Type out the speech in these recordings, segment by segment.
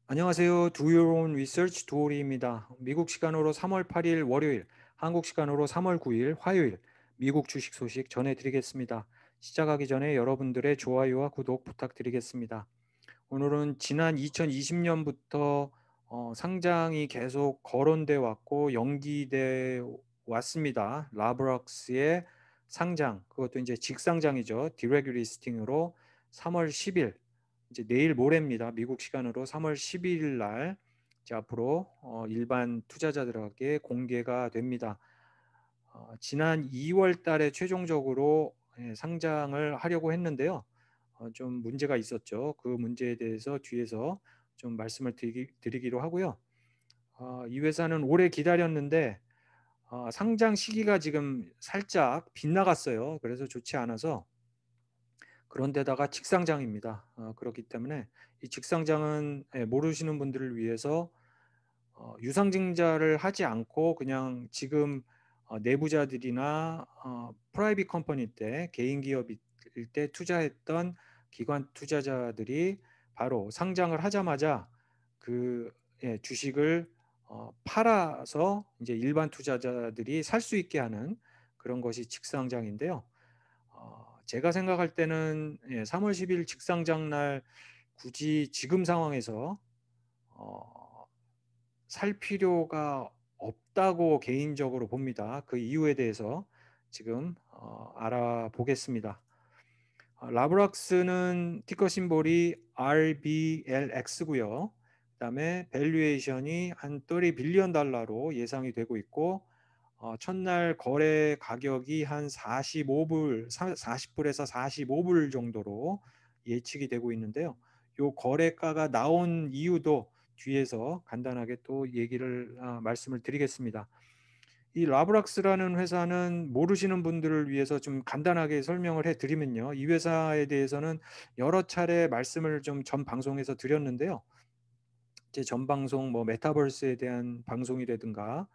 안녕하세요. Do Your Own Research 도오리입니다. 미국 시간으로 3월 8일 월요일, 한국 시간으로 3월 9일 화요일, 미국 주식 소식 전해드리겠습니다. 시작하기 전에 여러분들의 좋아요와 구독 부탁드리겠습니다. 오늘은 지난 2020년부터 상장이 계속 거론돼 왔고 연기돼 왔습니다. 라브락스의 상장, 그것도 이제 직상장이죠. 디렉트 리스팅으로 3월 10일, 이제 내일 모레입니다. 미국 시간으로 3월 12일 날 이제 앞으로 일반 투자자들에게 공개가 됩니다. 지난 2월 달에 최종적으로 상장을 하려고 했는데요. 좀 문제가 있었죠. 그 문제에 대해서 뒤에서 좀 말씀을 드리기로 하고요. 이 회사는 오래 기다렸는데 상장 시기가 지금 살짝 빗나갔어요. 그래서 좋지 않아서 그런데다가 직상장입니다. 그렇기 때문에 이 직상장은 모르시는 분들을 위해서 유상증자를 하지 않고 그냥 지금 내부자들이나 프라이빗 컴퍼니 때 개인 기업일 때 투자했던 기관 투자자들이 바로 상장을 하자마자 그 주식을 팔아서 이제 일반 투자자들이 살 수 있게 하는 그런 것이 직상장인데요. 제가 생각할 때는 3월 10일 직상장 날 굳이 지금 상황에서 어, 살 필요가 없다고 개인적으로 봅니다. 그 이유에 대해서 지금 알아보겠습니다. 라브락스는 티커 심볼이 RBLX고요. 그다음에 밸류에이션이 한 30 빌리언 달러로 예상이 되고 있고 첫날 거래 가격이 한 45불, 40불에서 45불 정도로 예측이 되고 있는데요. 요 거래가가 나온 이유도 뒤에서 간단하게 또 얘기를 말씀을 드리겠습니다. 이 라브락스라는 회사는 모르시는 분들을 위해서 좀 간단하게 설명을 해드리면요. 이 회사에 대해서는 여러 차례 말씀을 좀 전 방송에서 드렸는데요. 제 전 방송 뭐 메타버스에 대한 방송이라든가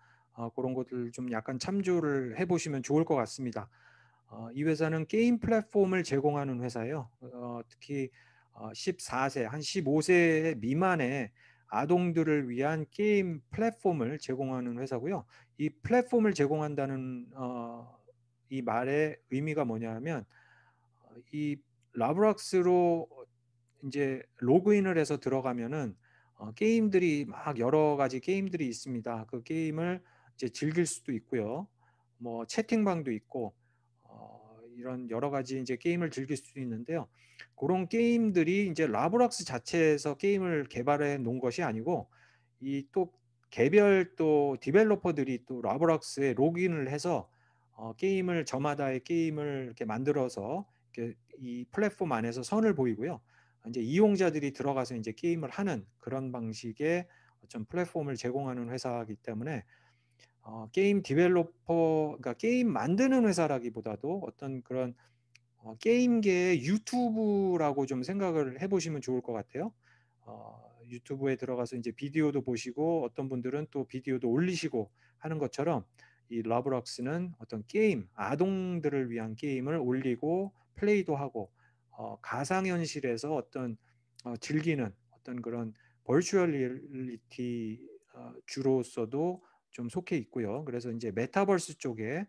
그런 것들 좀 약간 참조를 해보시면 좋을 것 같습니다. 이 회사는 게임 플랫폼을 제공하는 회사예요. 특히 14세, 한 15세 미만의 아동들을 위한 게임 플랫폼을 제공하는 회사고요. 이 플랫폼을 제공한다는 이 말의 의미가 뭐냐면 이 라브락스로 이제 로그인을 해서 들어가면은 게임들이 막 여러 가지 게임들이 있습니다. 그 게임을 이제 즐길 수도 있고요. 뭐 채팅방도 있고 이런 여러 가지 이제 게임을 즐길 수도 있는데요. 그런 게임들이 이제 라브락스 자체에서 게임을 개발해 놓은 것이 아니고 이 또 개별 또 디벨로퍼들이 또 라브락스에 로그인을 해서 게임을 저마다의 게임을 이렇게 만들어서 이렇게 이 플랫폼 안에서 선을 보이고요. 이제 이용자들이 들어가서 이제 게임을 하는 그런 방식의 어떤 플랫폼을 제공하는 회사이기 때문에 게임 디벨로퍼, 그러니까 게임 만드는 회사라기보다도 어떤 그런 게임계의 유튜브라고 좀 생각을 해보시면 좋을 것 같아요. 유튜브에 들어가서 이제 비디오도 보시고 어떤 분들은 또 비디오도 올리시고 하는 것처럼 이 러브락스는 어떤 게임, 아동들을 위한 게임을 올리고 플레이도 하고 가상현실에서 어떤 즐기는 어떤 그런 버추얼 리얼리티 주로서도 좀 속해 있고요. 그래서 이제 메타버스 쪽에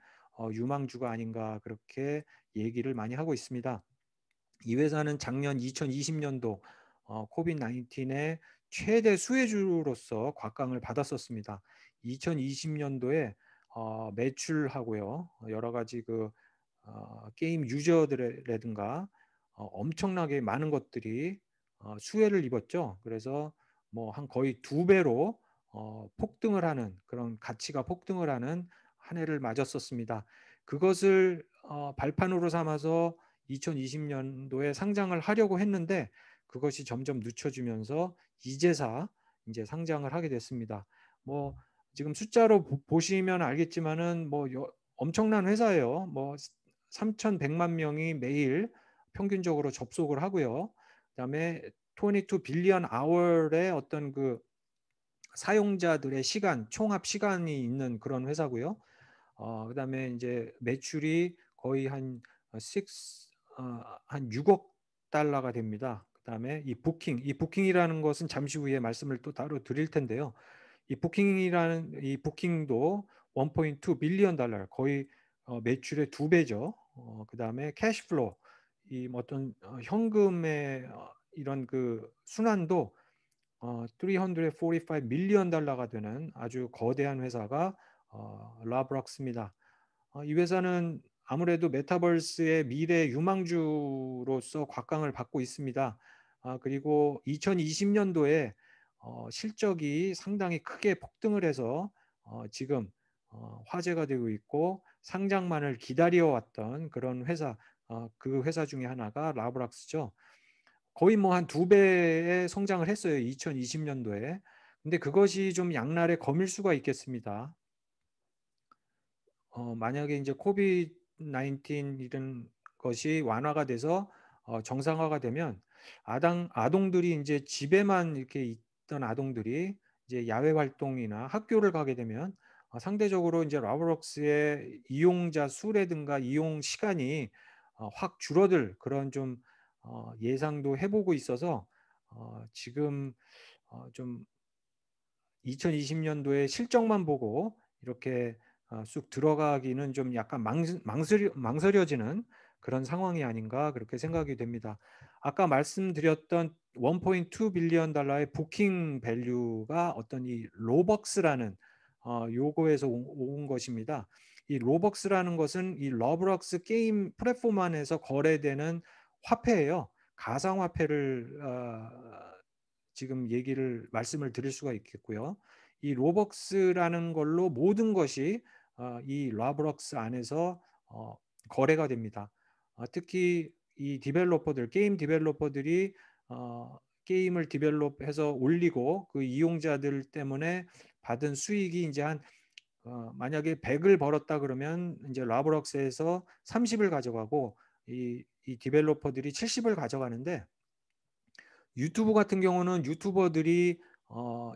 유망주가 아닌가 그렇게 얘기를 많이 하고 있습니다. 이 회사는 작년 2020년도 코비드 19의 최대 수혜주로서 곽강을 받았었습니다. 2020년도에 매출하고요. 여러 가지 그 게임 유저들이라든가 엄청나게 많은 것들이 수혜를 입었죠. 그래서 뭐 한 거의 두 배로 폭등을 하는 그런 가치가 폭등을 하는 한 해를 맞았었습니다. 그것을 발판으로 삼아서 2020년도에 상장을 하려고 했는데 그것이 점점 늦춰지면서 이제사 이제 상장을 하게 됐습니다. 뭐 지금 숫자로 보시면 알겠지만은 뭐 엄청난 회사예요. 뭐 3,100만 명이 매일 평균적으로 접속을 하고요. 그다음에 22 빌리언 아워의 어떤 그 사용자들의 시간, 총합 시간이 있는 그런 회사고요. 그다음에 이제 매출이 거의 한 6억 달러가 됩니다. 그다음에 이 부킹이라는 것은 잠시 후에 말씀을 또 따로 드릴 텐데요. 이 부킹도 1.2 빌리언 달러 거의 매출의 2배죠. 그다음에 캐시플로우 어떤 현금의 이런 그 순환도 345 밀리언 달러가 되는 아주 거대한 회사가 라브락스입니다. 이 회사는 아무래도 메타버스의 미래 유망주로서 곽강을 받고 있습니다. 그리고 2020년도에 실적이 상당히 크게 폭등을 해서 지금 화제가 되고 있고 상장만을 기다려왔던 그런 회사, 그 회사 중에 하나가 라브락스죠. 거의 뭐 한 2배의 성장을 했어요. 2020년도에. 근데 그것이 좀 양날의 검일 수가 있겠습니다. 만약에 이제 코비드 19 이런 것이 완화가 돼서 정상화가 되면 아동들이 이제 집에만 이렇게 있던 아동들이 이제 야외 활동이나 학교를 가게 되면 상대적으로 이제 라브록스의 이용자 수라든가 이용 시간이 확 줄어들 그런 좀 예상도 해보고 있어서 지금 좀 2020년도에 실적만 보고 이렇게 쑥 들어가기는 좀 약간 망설여지는 그런 상황이 아닌가 그렇게 생각이 됩니다. 아까 말씀드렸던 1.2 빌리언 달러의 부킹 밸류가 어떤 이 로벅스라는 요거에서 온 것입니다. 이 로벅스라는 것은 이 러브럭스 게임 플랫폼 안에서 거래되는 화폐예요. 가상화폐를 지금 말씀을 드릴 수가 있겠고요. 이 로벅스라는 걸로 모든 것이 이 라브럭스 안에서 거래가 됩니다. 특히 이 게임 디벨로퍼들이 게임을 디벨롭해서 올리고 그 이용자들 때문에 받은 수익이 이제 만약에 100을 벌었다 그러면 이제 라브럭스에서 30을 가져가고 이 디벨로퍼들이 70을 가져가는데 유튜브 같은 경우는 유튜버들이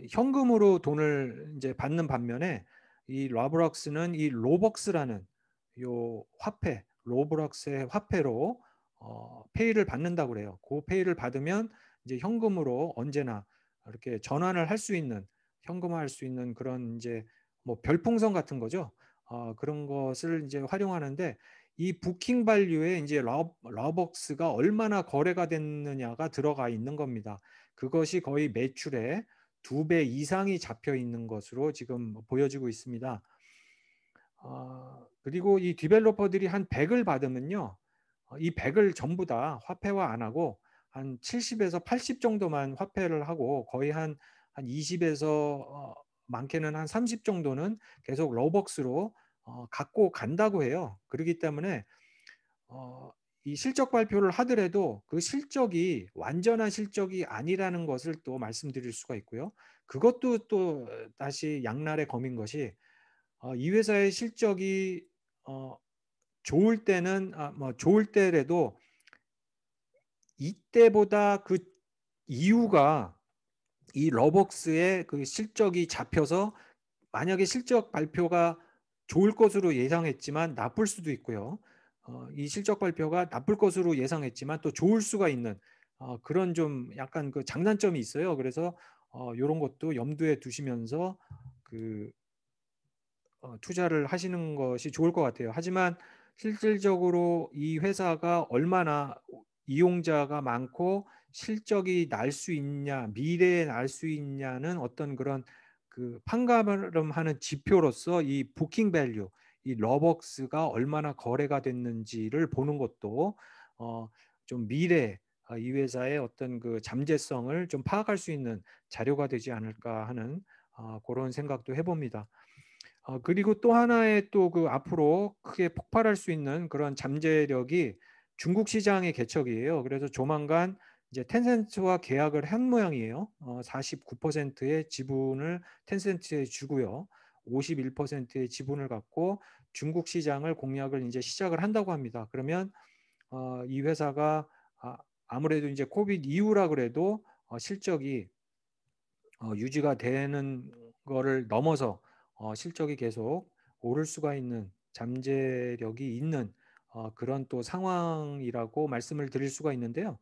현금으로 돈을 이제 받는 반면에 이 러브럭스는 이 로벅스라는 요 화폐, 로브럭스의 화폐로 페이를 받는다고 그래요. 그 페이를 받으면 이제 현금으로 언제나 이렇게 전환을 할 수 있는 현금화할 수 있는 그런 이제 뭐 별풍선 같은 거죠. 그런 것을 이제 활용하는데 이 부킹 밸류에 이제 러벅스가 얼마나 거래가 됐느냐가 들어가 있는 겁니다. 그것이 거의 매출의 2배 이상이 잡혀 있는 것으로 지금 보여지고 있습니다. 그리고 이 디벨로퍼들이 한 100을 받으면요. 이 100을 전부 다 화폐화 안 하고 한 70에서 80 정도만 화폐를 하고 거의 한 20에서 많게는 한 30 정도는 계속 러벅스로 갖고 간다고 해요. 그렇기 때문에 이 실적 발표를 하더라도 그 실적이 완전한 실적이 아니라는 것을 또 말씀드릴 수가 있고요. 그것도 또 다시 양날의 검인 것이 이 회사의 실적이 좋을 때는 뭐 좋을 때라도 이때보다 그 이유가 이 러벅스의 그 실적이 잡혀서 만약에 실적 발표가 좋을 것으로 예상했지만 나쁠 수도 있고요. 이 실적 발표가 나쁠 것으로 예상했지만 또 좋을 수가 있는 그런 좀 약간 그 장단점이 있어요. 그래서 이런 것도 염두에 두시면서 그 투자를 하시는 것이 좋을 것 같아요. 하지만 실질적으로 이 회사가 얼마나 이용자가 많고 실적이 날 수 있냐, 미래에 날 수 있냐는 어떤 그런 그 판가름하는 지표로서 이 부킹 밸류, 이 러벅스가 얼마나 거래가 됐는지를 보는 것도 좀 미래 이 회사의 어떤 그 잠재성을 좀 파악할 수 있는 자료가 되지 않을까 하는 그런 생각도 해봅니다. 그리고 또 하나의 또 그 앞으로 크게 폭발할 수 있는 그런 잠재력이 중국 시장의 개척이에요. 그래서 조만간 이제 텐센트와 계약을 한 모양이에요. 49%의 지분을 텐센트에 주고요. 51%의 지분을 갖고 중국 시장을 공략을 이제 시작을 한다고 합니다. 그러면 이 회사가 아무래도 이제 코비드 이후라 그래도 실적이 유지가 되는 거를 넘어서 실적이 계속 오를 수가 있는 잠재력이 있는 그런 또 상황이라고 말씀을 드릴 수가 있는데요.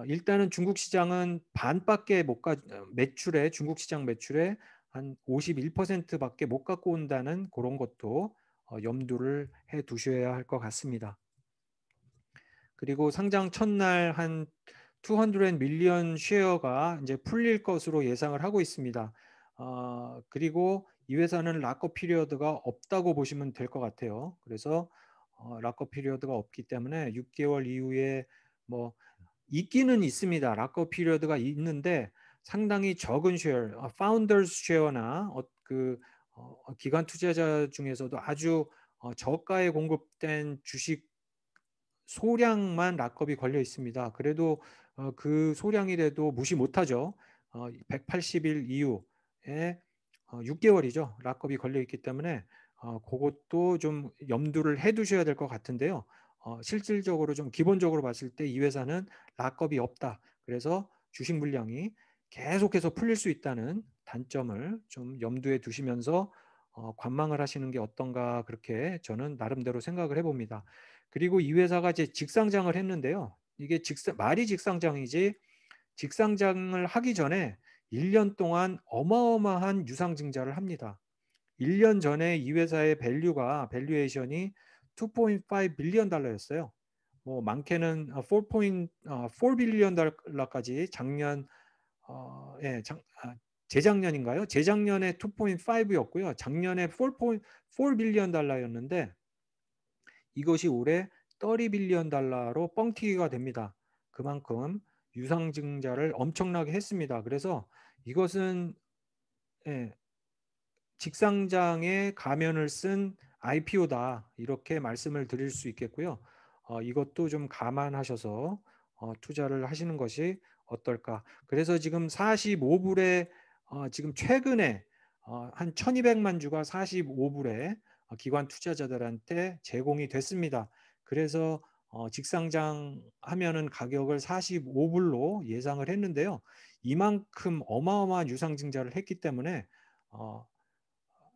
일단은 중국 시장은 반밖에 못 가, 매출에 중국 시장 매출의 한 51%밖에 못 갖고 온다는 그런 것도 염두를 해 두셔야 할 것 같습니다. 그리고 상장 첫날 한 200 밀리언 쉐어가 이제 풀릴 것으로 예상을 하고 있습니다. 그리고 이 회사는 락업 피리어드가 없다고 보시면 될 것 같아요. 그래서 락업 피리어드가 없기 때문에 6개월 이후에 뭐 있기는 있습니다. 락업 피리어드가 있는데 상당히 적은 쉐어, 파운더스 쉐어나 기관 투자자 중에서도 아주 저가에 공급된 주식 소량만 락업이 걸려 있습니다. 그래도 그 소량이라도 무시 못하죠. 180일 이후에 6개월이죠. 락업이 걸려 있기 때문에 그것도 좀 염두를 해 두셔야 될 것 같은데요. 실질적으로 좀 기본적으로 봤을 때 이 회사는 락업이 없다. 그래서 주식 물량이 계속해서 풀릴 수 있다는 단점을 좀 염두에 두시면서 관망을 하시는 게 어떤가 그렇게 저는 나름대로 생각을 해봅니다. 그리고 이 회사가 이제 직상장을 했는데요. 이게 말이 직상장이지 직상장을 하기 전에 1년 동안 어마어마한 유상증자를 합니다. 1년 전에 이 회사의 밸류에이션이 2.5 빌리언 달러였어요. 뭐 많게는 4 빌리언 달러까지 재작년인가요? 재작년에 2.5였고요. 작년에 4 빌리언 달러였는데 이것이 올해 30 빌리언 달러로 뻥튀기가 됩니다. 그만큼 유상증자를 엄청나게 했습니다. 그래서 이것은 예, 직상장에 가면을 쓴 IPO다 이렇게 말씀을 드릴 수 있겠고요. 이것도 좀 감안하셔서 투자를 하시는 것이 어떨까. 그래서 지금 45불에 지금 최근에 한 1200만 주가 45불에 기관 투자자들한테 제공이 됐습니다. 그래서 직상장 하면은 가격을 45불로 예상을 했는데요. 이만큼 어마어마한 유상증자를 했기 때문에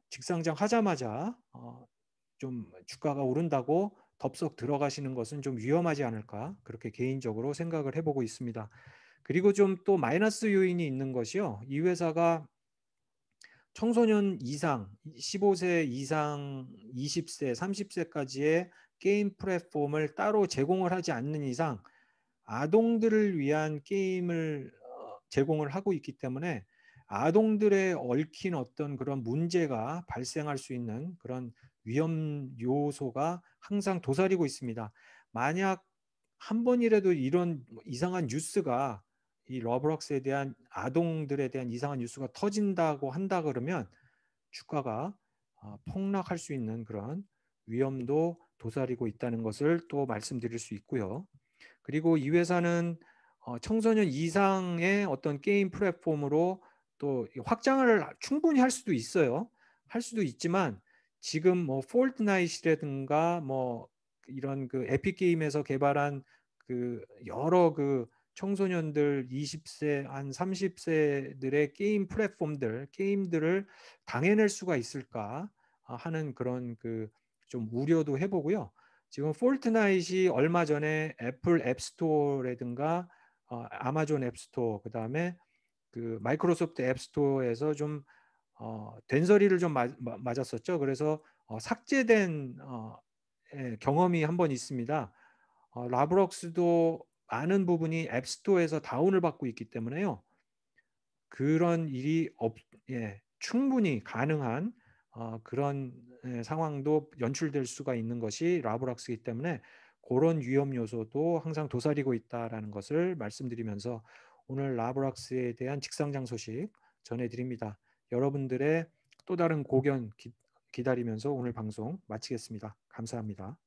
직상장 하자마자 좀 주가가 오른다고 덥석 들어가시는 것은 좀 위험하지 않을까 그렇게 개인적으로 생각을 해보고 있습니다. 그리고 좀 또 마이너스 요인이 있는 것이요. 이 회사가 청소년 이상, 15세 이상, 20세, 30세까지의 게임 플랫폼을 따로 제공을 하지 않는 이상 아동들을 위한 게임을 제공을 하고 있기 때문에 아동들의 얽힌 어떤 그런 문제가 발생할 수 있는 그런 위험 요소가 항상 도사리고 있습니다. 만약 한 번이라도 이런 이상한 뉴스가 이 러브록스에 대한 아동들에 대한 이상한 뉴스가 터진다고 한다 그러면 주가가 폭락할 수 있는 그런 위험도 도사리고 있다는 것을 또 말씀드릴 수 있고요. 그리고 이 회사는 청소년 이상의 어떤 게임 플랫폼으로 또 확장을 충분히 할 수도 있어요. 할 수도 있지만 지금 뭐 폴트나잇이라든가 뭐 이런 그 에픽 게임에서 개발한 그 여러 그 청소년들 20세 한 30세들의 게임 플랫폼들 게임들을 당해낼 수가 있을까 하는 그런 그 좀 우려도 해보고요. 지금 폴트나잇이 얼마 전에 애플 앱스토어라든가 아마존 앱스토어 그다음에 그 마이크로소프트 앱스토어에서 좀 된소리를 좀 맞았었죠. 그래서 삭제된 경험이 한번 있습니다. 라브록스도 많은 부분이 앱스토어에서 다운을 받고 있기 때문에요. 그런 일이 충분히 가능한 그런 상황도 연출될 수가 있는 것이 라브락스이기 때문에 그런 위험 요소도 항상 도사리고 있다라는 것을 말씀드리면서 오늘 라브락스에 대한 직상장 소식 전해드립니다. 여러분들의 또 다른 고견 기다리면서 오늘 방송 마치겠습니다. 감사합니다.